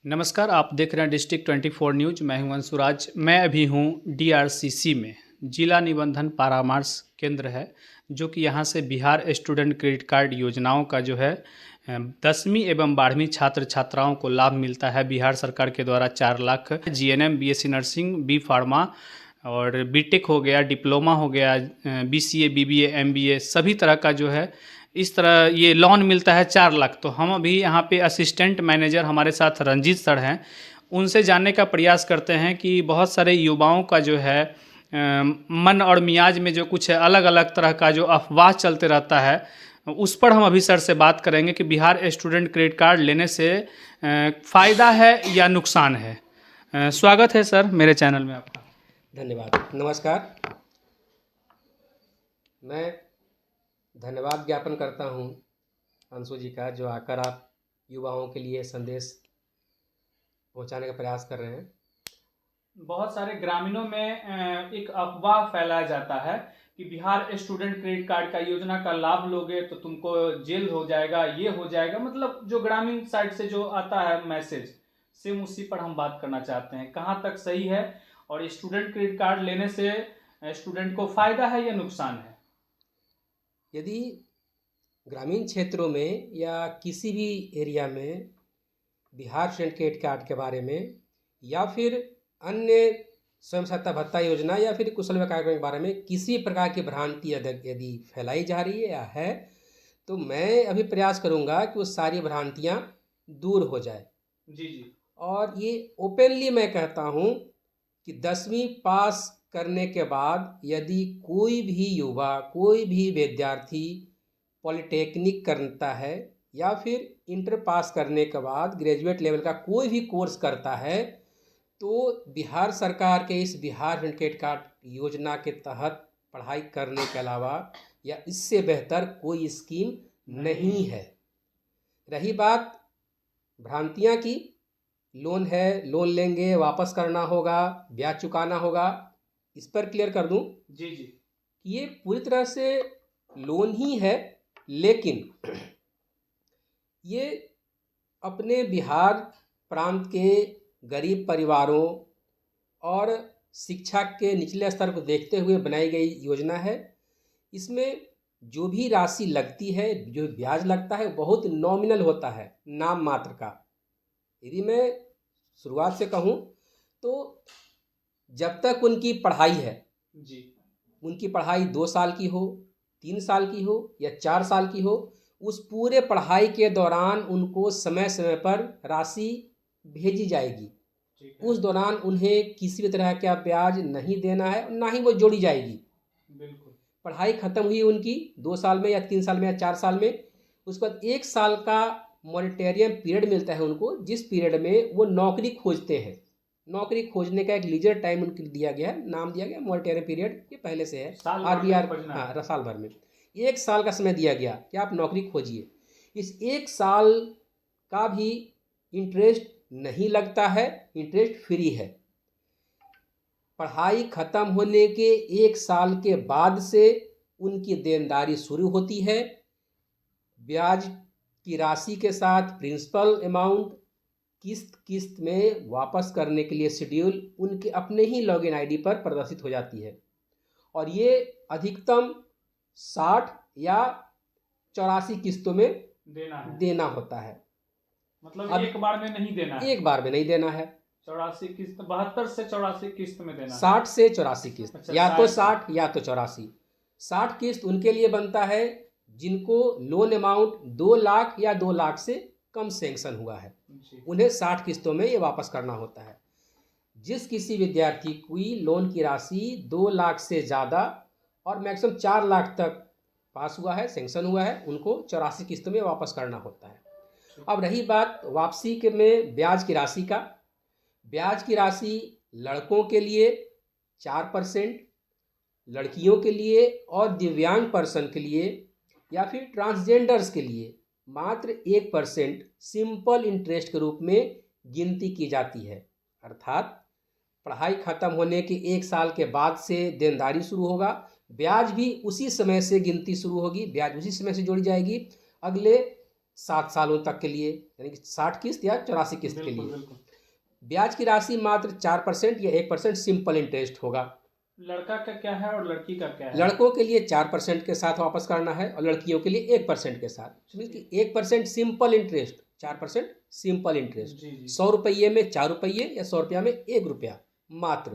नमस्कार, आप देख रहे हैं डिस्ट्रिक्ट 24 न्यूज। मैं हूं अंशुराज। मैं अभी हूं डीआरसीसी में, जिला निबंधन परामर्श केंद्र है, जो कि यहां से बिहार स्टूडेंट क्रेडिट कार्ड योजनाओं का जो है 10वीं एवं 12वीं छात्र छात्राओं को लाभ मिलता है। बिहार सरकार के द्वारा 4 lakh GNM, BSc nursing, B pharma और बीटेक हो गया, डिप्लोमा हो गया, बीसीए, बीबीए, एमबीए, सभी तरह का जो है इस तरह ये लोन मिलता है 4 लाख। तो हम अभी यहाँ पे असिस्टेंट मैनेजर हमारे साथ रंजीत सर हैं, उनसे जानने का प्रयास करते हैं कि बहुत सारे युवाओं का जो है मन और मियाज में जो कुछ अलग अलग तरह का जो अफवाह चलते रहता है, उस पर हम अभी सर से बात करेंगे कि बिहार स्टूडेंट क्रेडिट कार्ड लेने से फ़ायदा है या नुकसान है। स्वागत है सर मेरे चैनल में आपका। धन्यवाद। नमस्कार। मैं धन्यवाद ज्ञापन करता हूं अंशु जी का, जो आकर आप युवाओं के लिए संदेश पहुंचाने का प्रयास कर रहे हैं। बहुत सारे ग्रामीणों में एक अफवाह फैलाया जाता है कि बिहार स्टूडेंट क्रेडिट कार्ड का योजना का लाभ लोगे तो तुमको जेल हो जाएगा, ये हो जाएगा, मतलब जो ग्रामीण साइड से जो आता है मैसेज, सेम उसी पर हम बात करना चाहते हैं। कहाँ तक सही है और स्टूडेंट क्रेडिट कार्ड लेने से स्टूडेंट को फायदा है या नुकसान है? यदि ग्रामीण क्षेत्रों में या किसी भी एरिया में बिहार स्टूडेंट क्रेडिट कार्ड के बारे में या फिर अन्य स्वयं सहायता भत्ता योजना या फिर कुशल विकास कार्यक्रम के बारे में किसी प्रकार की भ्रांति यदि फैलाई जा रही है या है, तो मैं अभी प्रयास करूंगा कि वो सारी भ्रांतियां दूर हो जाए। जी जी। और ये ओपनली मैं कहता हूँ कि 10वीं पास करने के बाद यदि कोई भी युवा, कोई भी विद्यार्थी पॉलिटेक्निक करता है या फिर इंटर पास करने के बाद ग्रेजुएट लेवल का कोई भी कोर्स करता है, तो बिहार सरकार के इस बिहार स्टूडेंट क्रेडिट कार्ड योजना के तहत पढ़ाई करने के अलावा या इससे बेहतर कोई स्कीम नहीं है। रही बात भ्रांतियां की, लोन है, लोन लेंगे, वापस करना होगा, ब्याज चुकाना होगा, इस पर क्लियर कर दूं जी जी। कि ये पूरी तरह से लोन ही है, लेकिन ये अपने बिहार प्रांत के गरीब परिवारों और शिक्षा के निचले स्तर को देखते हुए बनाई गई योजना है। इसमें जो भी राशि लगती है, जो ब्याज लगता है, बहुत नॉमिनल होता है, नाम मात्र का। यदि मैं शुरुआत से कहूँ तो जब तक उनकी पढ़ाई है जी। उनकी पढ़ाई 2 साल की हो, 3 साल की हो या 4 साल की हो, उस पूरे पढ़ाई के दौरान उनको समय समय पर राशि भेजी जाएगी। उस दौरान उन्हें किसी भी तरह का ब्याज नहीं देना है, ना ही वो जोड़ी जाएगी। बिल्कुल। पढ़ाई खत्म हुई उनकी 2 साल में या 3 साल में या 4 साल में, उसके बाद 1 साल का मॉनिटेरियम पीरियड मिलता है उनको, जिस पीरियड में वो नौकरी खोजते हैं। नौकरी खोजने का एक लीजर टाइम उनको दिया गया है, नाम दिया गया मॉनिटेरियम पीरियड, ये पहले से है आरबीआर। हाँ, साल भर में 1 साल का समय दिया गया कि आप नौकरी खोजिए। इस 1 साल का भी इंटरेस्ट नहीं लगता है, इंटरेस्ट फ्री है। पढ़ाई खत्म होने के 1 साल के बाद से उनकी देनदारी शुरू होती है। ब्याज की राशि के साथ प्रिंसिपल अमाउंट किस्त किस्त में वापस करने के लिए शेड्यूल उनके अपने ही लॉगिन आईडी पर प्रदर्शित हो जाती है। और ये अधिकतम 60 या 84 किस्तों में देना होता है। मतलब एक बार में नहीं देना है? एक बार में नहीं देना है। 84 किस्त, 72 से 84 किस्त में देना है। 60 से 84 किस्त। अच्छा, या तो 60 या तो 84। 60 किस्त उनके लिए बनता है जिनको लोन अमाउंट 2 लाख या 2 लाख से कम सैंक्शन हुआ है, उन्हें 60 किस्तों में ये वापस करना होता है। जिस किसी विद्यार्थी की लोन की राशि 2 लाख से ज़्यादा और मैक्सिमम 4 लाख तक पास हुआ है, सैंक्शन हुआ है, उनको 84 किस्तों में वापस करना होता है। अब रही बात वापसी के में ब्याज की राशि का। ब्याज की राशि लड़कों के लिए 4%, लड़कियों के लिए और दिव्यांग पर्सन के लिए या फिर ट्रांसजेंडर्स के लिए मात्र 1% सिंपल इंटरेस्ट के रूप में गिनती की जाती है। अर्थात पढ़ाई खत्म होने के 1 साल के बाद से देनदारी शुरू होगा, ब्याज भी उसी समय से गिनती शुरू होगी, ब्याज उसी समय से जोड़ी जाएगी। अगले 7 सालों तक के लिए, यानी कि 60 किस्त या 84 किस्त के बिल्कुल लिए। बिल्कुल। ब्याज की राशि मात्र 4% या 1% सिंपल इंटरेस्ट होगा। लड़का का क्या है और लड़की का क्या है? लड़कों के लिए 4% के साथ वापस करना है और लड़कियों के लिए 1% के साथ। मीन्स कि 1% सिंपल इंटरेस्ट, 4% सिंपल इंटरेस्ट। जी जी। 100 रुपये में 4 रुपये या 100 रुपया में 1 रुपया मात्र।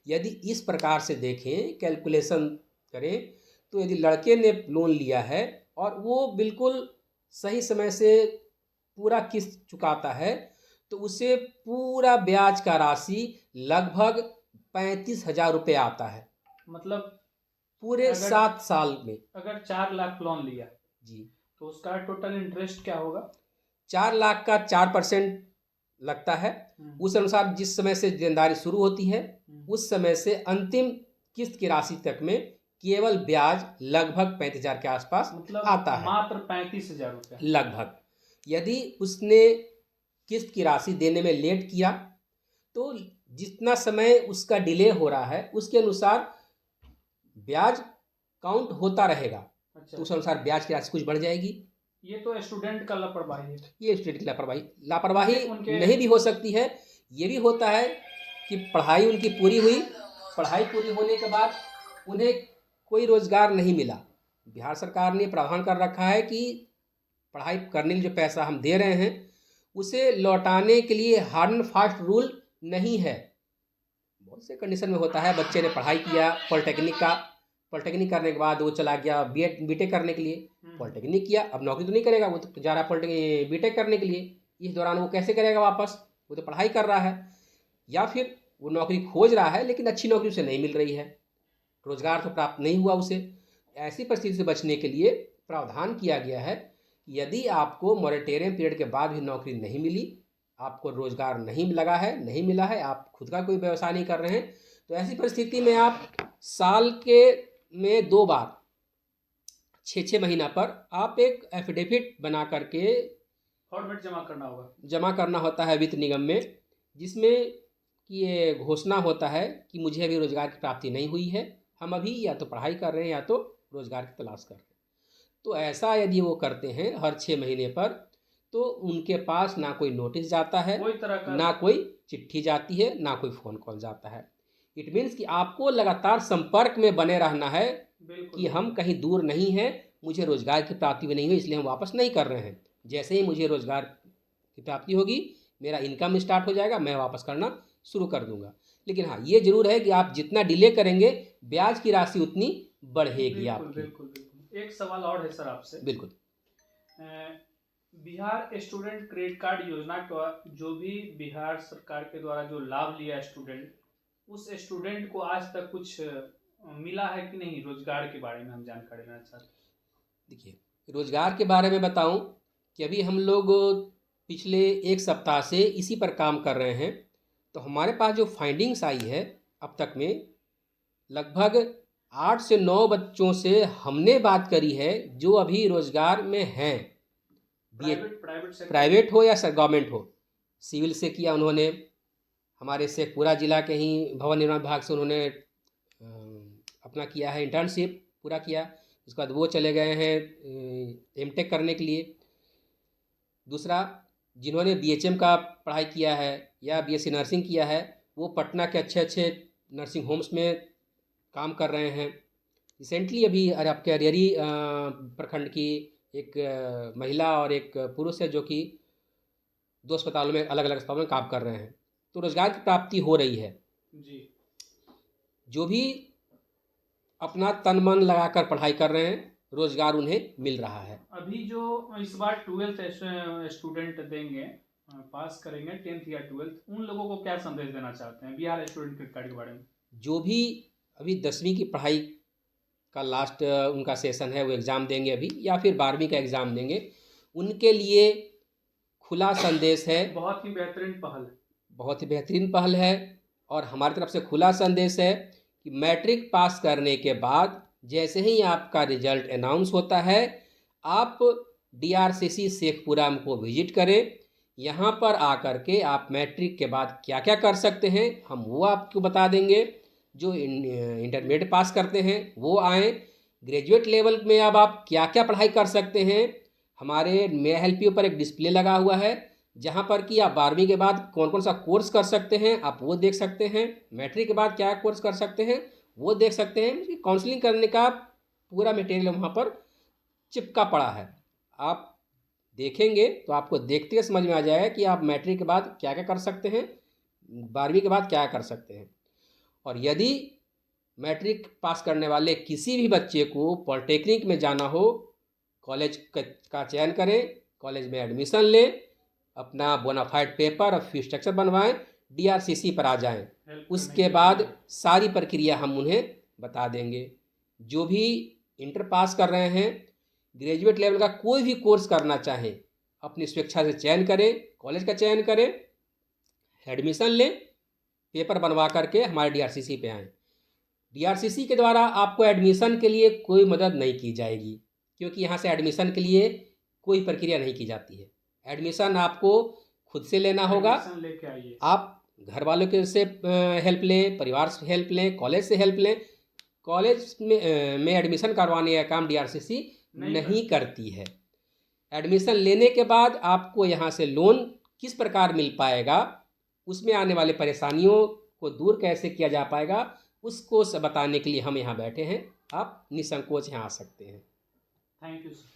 यदि इस प्रकार से देखें, कैलकुलेशन करें, तो यदि लड़के ने लोन लिया है और वो बिल्कुल सही समय से पूरा किस्त चुकाता है, तो उसे पूरा ब्याज का राशि लगभग 35,000 रुपये आता है मतलब पूरे अगर 7 साल में। अगर 4 लाख लोन लिया जी, तो उसका टोटल इंटरेस्ट क्या होगा? 4 लाख का 4% लगता है। उस अनुसार जिस समय से देनदारी शुरू होती है, उस समय से अंतिम किस्त की राशि तक में केवल ब्याज लगभग 35,000 के आसपास मतलब आता है, मात्र 35,000 रुपया लगभग। यदि उसने किस्त की राशि देने में लेट किया, तो जितना समय उसका डिले हो रहा है उसके अनुसार ब्याज काउंट होता रहेगा, अच्छा। तो उस अनुसार ब्याज की राशि कुछ बढ़ जाएगी। ये तो स्टूडेंट का लापरवाही है। ये स्टूडेंट की लापरवाही उनके नहीं भी हो सकती है। ये भी होता है कि पढ़ाई उनकी पूरी हुई, पढ़ाई पूरी होने के बाद उन्हें कोई रोजगार नहीं मिला। बिहार सरकार ने प्रावधान कर रखा है कि पढ़ाई करने के लिए जो पैसा हम दे रहे हैं उसे लौटाने के लिए हार्ड एंड फास्ट रूल नहीं है। बहुत से कंडीशन में होता है, बच्चे ने पढ़ाई किया पॉलिटेक्निक करने के बाद वो चला गया बीटेक करने के लिए। पॉलिटेक्निक किया, अब नौकरी तो नहीं करेगा, वो तो जा रहा है पॉलिटेक्निक बीटेक करने के लिए। इस दौरान वो कैसे करेगा वापस? वो तो पढ़ाई कर रहा है। या फिर वो नौकरी खोज रहा है लेकिन अच्छी नौकरी उसे नहीं मिल रही है, रोजगार तो प्राप्त नहीं हुआ उसे। ऐसी परिस्थिति से बचने के लिए प्रावधान किया गया है कि यदि आपको मॉरेटोरियम पीरियड के बाद भी नौकरी नहीं मिली, आपको रोजगार नहीं लगा है, नहीं मिला है, आप खुद का कोई व्यवसाय नहीं कर रहे हैं, तो ऐसी परिस्थिति में आप साल के में 2 बार 6-6 महीना पर आप एक एफिडेविट बना करके फॉर्मेट जमा करना होता है वित्त निगम में, जिसमें कि ये घोषणा होता है कि मुझे अभी रोजगार की प्राप्ति नहीं हुई है, हम अभी या तो पढ़ाई कर रहे हैं या तो रोजगार की तलाश कर रहे हैं। तो ऐसा यदि वो करते हैं हर 6 महीने पर, तो उनके पास ना कोई नोटिस जाता है, कोई तरह का ना कोई चिट्ठी जाती है, ना कोई फ़ोन कॉल जाता है। इट मीन्स कि आपको लगातार संपर्क में बने रहना है कि हम कहीं दूर नहीं हैं, मुझे रोजगार की प्राप्ति भी नहीं हुई इसलिए हम वापस नहीं कर रहे हैं। जैसे ही मुझे रोजगार की प्राप्ति होगी, मेरा इनकम स्टार्ट हो जाएगा, मैं वापस करना शुरू कर दूंगा। लेकिन हाँ, ये जरूर है कि आप जितना डिले करेंगे ब्याज की राशि उतनी बढ़ेगी आपकी। बिल्कुल बिल्कुल। एक सवाल और है सर आपसे। बिल्कुल। बिहार स्टूडेंट क्रेडिट कार्ड योजना का जो भी बिहार सरकार के द्वारा जो लाभ लिया स्टूडेंट, उस स्टूडेंट को आज तक कुछ मिला है कि नहीं? रोजगार के बारे में हम जानकारी लेना चाहते हैं। देखिए, रोजगार के बारे में बताऊं कि अभी हम लोग पिछले 1 सप्ताह से इसी पर काम कर रहे हैं, तो हमारे पास जो फाइंडिंग्स आई है अब तक में, लगभग 8 से 9 बच्चों से हमने बात करी है जो अभी रोजगार में हैं। प्राइवेट हो या गवर्नमेंट हो। सिविल से किया उन्होंने, हमारे शेखपुरा जिला के ही भवन निर्माण विभाग से उन्होंने अपना किया है, इंटर्नशिप पूरा किया। उसके बाद वो चले गए हैं एमटेक करने के लिए। दूसरा, जिन्होंने बीएचएम का पढ़ाई किया है या बीएससी नर्सिंग किया है, वो पटना के अच्छे अच्छे नर्सिंग होम्स में काम कर रहे हैं। रिसेंटली अभी आपके अरियरी प्रखंड की एक महिला और एक पुरुष है जो कि 2 अस्पतालों में, अलग अलग अस्पतालों में काम कर रहे हैं। तो रोजगार की प्राप्ति हो रही है जी। जो भी अपना तन मन लगाकर पढ़ाई कर रहे हैं, रोजगार उन्हें मिल रहा है। अभी जो इस बार 12th स्टूडेंट देंगे, पास करेंगे 10th या 12th, उन लोगों को क्या संदेश देना चाहते हैं बिहार स्टूडेंट क्रेडिट कार्ड के बारे में? जो भी अभी 10वीं की पढ़ाई का लास्ट उनका सेशन है, वो एग्ज़ाम देंगे अभी, या फिर 12वीं का एग्ज़ाम देंगे, उनके लिए खुला संदेश है। बहुत ही बेहतरीन पहल है, बहुत ही बेहतरीन पहल है। और हमारी तरफ से खुला संदेश है कि मैट्रिक पास करने के बाद जैसे ही आपका रिजल्ट अनाउंस होता है, आप डीआरसीसी शेखपुरा को विजिट करें। यहाँ पर आकर के आप मैट्रिक के बाद क्या क्या कर सकते हैं हम वो आपको बता देंगे। जो इंटरमीडिएट पास करते हैं वो आएँ। ग्रेजुएट लेवल में अब आप क्या क्या पढ़ाई कर सकते हैं हमारे मेरा हेल्प यू पर एक डिस्प्ले लगा हुआ है, जहाँ पर कि आप 12वीं के बाद कौन कौन सा कोर्स कर सकते हैं आप वो देख सकते हैं, मैट्रिक के बाद क्या कोर्स कर सकते हैं वो देख सकते हैं। काउंसलिंग करने का पूरा मटेरियल वहाँ पर चिपका पड़ा है। आप देखेंगे तो आपको देखते ही समझ में आ जाएगा कि आप मैट्रिक के बाद क्या क्या कर सकते हैं, 12वीं के बाद क्या कर सकते हैं। और यदि मैट्रिक पास करने वाले किसी भी बच्चे को पॉलिटेक्निक में जाना हो, कॉलेज का चयन करें, कॉलेज में एडमिशन लें, अपना बोनाफाइड पेपर और फीस स्ट्रक्चर बनवाएं, डीआरसीसी पर आ जाएं। उसके बाद सारी प्रक्रिया हम उन्हें बता देंगे। जो भी इंटर पास कर रहे हैं, ग्रेजुएट लेवल का कोई भी कोर्स करना चाहें, अपनी स्वेच्छा से चयन करें, कॉलेज का चयन करें, एडमिशन लें, पेपर बनवा करके हमारे डीआरसीसी पे आएँ। डीआरसीसी के द्वारा आपको एडमिशन के लिए कोई मदद नहीं की जाएगी, क्योंकि यहाँ से एडमिशन के लिए कोई प्रक्रिया नहीं की जाती है। एडमिशन आपको खुद से लेना होगा। लेके आइए, आप घर वालों के से हेल्प लें, परिवार से हेल्प लें, कॉलेज से हेल्प लें। कॉलेज में एडमिशन करवाने का काम डीआरसीसी नहीं करती है। एडमिशन लेने के बाद आपको यहाँ से लोन किस प्रकार मिल पाएगा, उसमें आने वाले परेशानियों को दूर कैसे किया जा पाएगा, उसको बताने के लिए हम यहाँ बैठे हैं। आप निसंकोच यहाँ आ सकते हैं। Thank you sir.